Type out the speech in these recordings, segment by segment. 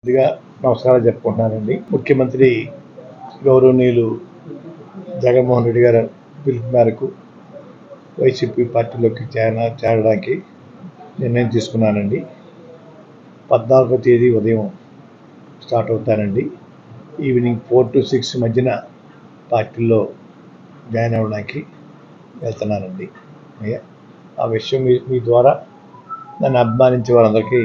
కొద్దిగా నమస్కారాలు చెప్పుకుంటున్నానండి. ముఖ్యమంత్రి గౌరవనీయులు జగన్మోహన్ రెడ్డి గారు పిలుపు మేరకు వైసీపీ పార్టీలోకి చేరడానికి నిర్ణయం తీసుకున్నానండి. 14వ తేదీ ఉదయం స్టార్ట్ అవుతానండి. ఈవినింగ్ 4 to 6 మధ్యన పార్టీలో జాయిన్ అవ్వడానికి వెళ్తున్నానండి. ఆ విషయం మీ ద్వారా నన్ను అభిమానించే వారందరికీ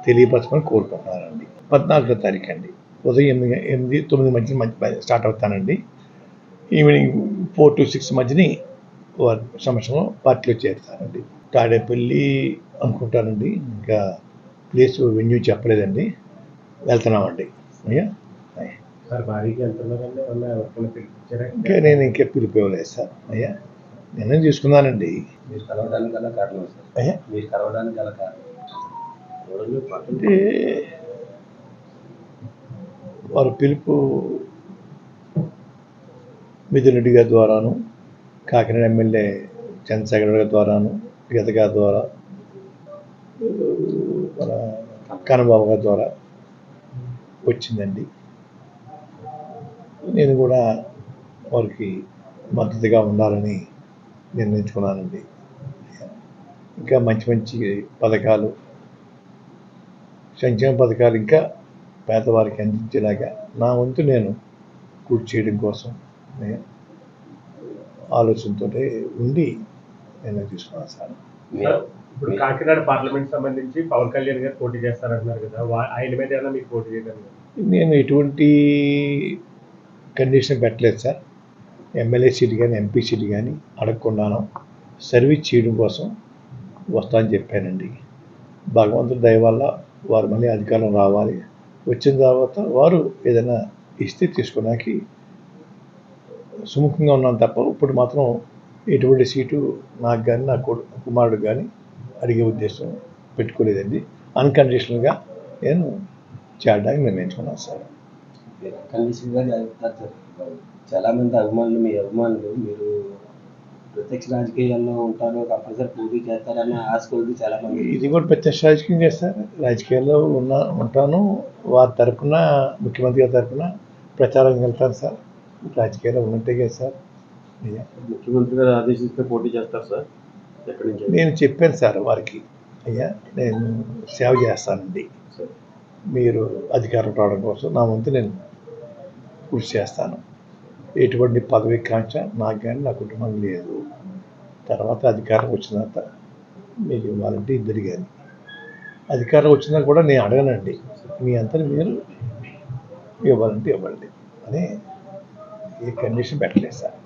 తెలియపరచమని కోరుకుంటున్నానండి. 14వ తారీఖు అండి, ఉదయం 8-9 మధ్య స్టార్ట్ అవుతానండి. ఈవినింగ్ 4 to 6 మధ్యని వారి సమక్షంలో పార్టీలో చేరుతానండి. తాడేపల్లి అనుకుంటానండి, ఇంకా ప్లేస్ వెన్యూ చెప్పలేదండి. వెళ్తున్నామండి. ఇంకా నేను ఇంకా పిలుపు ఇవ్వలేదు సార్. నిర్ణయం తీసుకున్నానండి. అంటే వారి పిలుపు మిథున్ రెడ్డి గారి ద్వారాను, కాకినాడ ఎమ్మెల్యే చంద్రశేఖర్ గారి ద్వారాను, గీత గారి ద్వారా, మన కన్నబాబు గారి ద్వారా వచ్చిందండి. నేను కూడా వారికి మద్దతుగా ఉండాలని నిర్ణయించుకున్నానండి. ఇంకా మంచి మంచి పథకాలు, సంక్షేమ పథకాలు ఇంకా పేదవారికి అందించేలాగా నా వంతు నేను కృషి చేయడం కోసం ఆలోచనతో ఉండి నిర్ణయం తీసుకున్నాను సార్. ఇప్పుడు కాకినాడ పార్లమెంట్ సంబంధించి పవన్ కళ్యాణ్ గారు పోటీ చేస్తారంటున్నారు కదా, ఆయన మీద ఏమైనా మీకు పోటీ చేయడం? నేను ఎటువంటి కండిషన్ పెట్టలేదు సార్. ఎమ్మెల్యే సీట్ కానీ ఎంపీ సీట్ కానీ అడగకుండాను సర్వీస్ చేయడం కోసం వస్తా అని చెప్పానండి. భగవంతుడి దయ వల్ల వారు మళ్ళీ అధికారం రావాలి, వచ్చిన తర్వాత వారు ఏదైనా ఇస్తే తీసుకోవడానికి సుముఖంగా ఉన్నాను తప్ప ఇప్పుడు మాత్రం ఎటువంటి సీటు నాకు కానీ నా కుమారుడు కానీ అడిగే ఉద్దేశం పెట్టుకోలేదండి. అన్కండిషనల్గా నేను చేరడానికి నిర్ణయించుకున్నాను సార్. చాలామంది అభిమానులు, మీ అభిమానులు మీరు ప్రత్యక్ష రాజకీయాల్లో ఉంటారు, కంపల్సరీ పోటీ చేస్తారని ఆశ కొద్ది చాలామంది. ఇది కూడా ప్రత్యక్ష రాజకీయం చేస్తారు. రాజకీయాల్లో ఉంటాను. వారి తరఫున, ముఖ్యమంత్రి గారి తరఫున ప్రచారం వెళ్తాను సార్. రాజకీయాల్లో ఉన్నట్టే కదా సార్. ముఖ్యమంత్రి గారు ఆదేశిస్తే పోటీ చేస్తారు సార్. ఎక్కడి నుంచి? నేను చెప్పాను సార్ వారికి, నేను సేవ చేస్తానండి, మీరు అధికారం రావడం కోసం నా వంతు నేను కృషి చేస్తాను. ఎటువంటి పదవి కాంక్ష నాకు కానీ నా కుటుంబం లేదు. తర్వాత అధికారం వచ్చిన తర్వాత మీకు ఇవ్వాలంటే ఇద్దరు కానీ, అధికారం వచ్చినా కూడా నేను అడగనండి, మీ అంతా మీరు ఇవ్వాలంటే ఇవ్వండి అని ఏ కండిషన్ పెట్టలేదు సార్.